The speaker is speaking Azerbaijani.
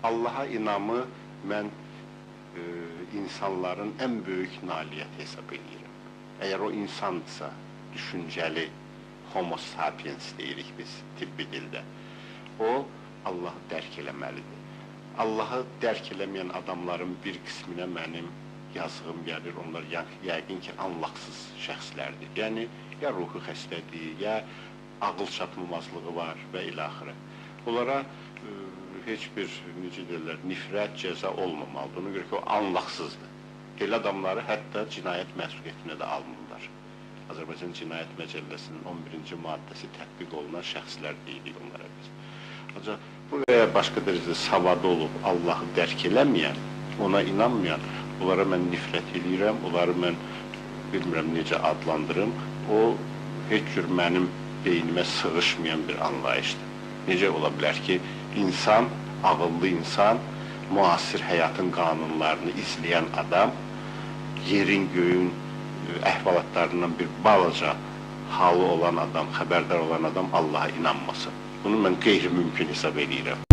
Allaha inamı mən insanların ən böyük nailiyyəti hesab edirəm. Əgər o insandırsa, düşüncəli, homo sapiens deyirik biz tibbi dildə, o Allahı dərk eləməlidir. Allahı dərk eləməyən adamların bir qisminə mənim yazığım gəlir, onlar yəqin ki, anlaqsız şəxslərdir. Yəni, ya ruhu xəstədir, ya ağıl çatmamazlığı var və ilaxırı. Onlara heç bir, necə deyirlər, nifrət, cəza olmamalıdır. Ona görə ki, o anlaqsızdır. Elə adamları hətta cinayət məsuliyyətinə də alınırlar. Azərbaycan Cinayət Məcəlləsinin 11-ci maddəsi tətbiq olunan şəxslər deyilik onlara biz. Ancaq bu və ya başqa dərəcədə savadı olub, Allahı dərk eləməyən, ona inanmayan, onlara mən nifrət edirəm, onları mən bilmirəm necə adlandırım, o heç cür mənim beynimə sığışmayan bir anlayışdır. Necə ola bilər ki, insan, ağıllı insan, müasir həyatın qanunlarını izləyən adam, yerin, göyün əhvalatlarından bir balaca halı olan adam, xəbərdar olan adam Allaha inanmasın. Bunu mən qeyri-mümkün hesab edirəm.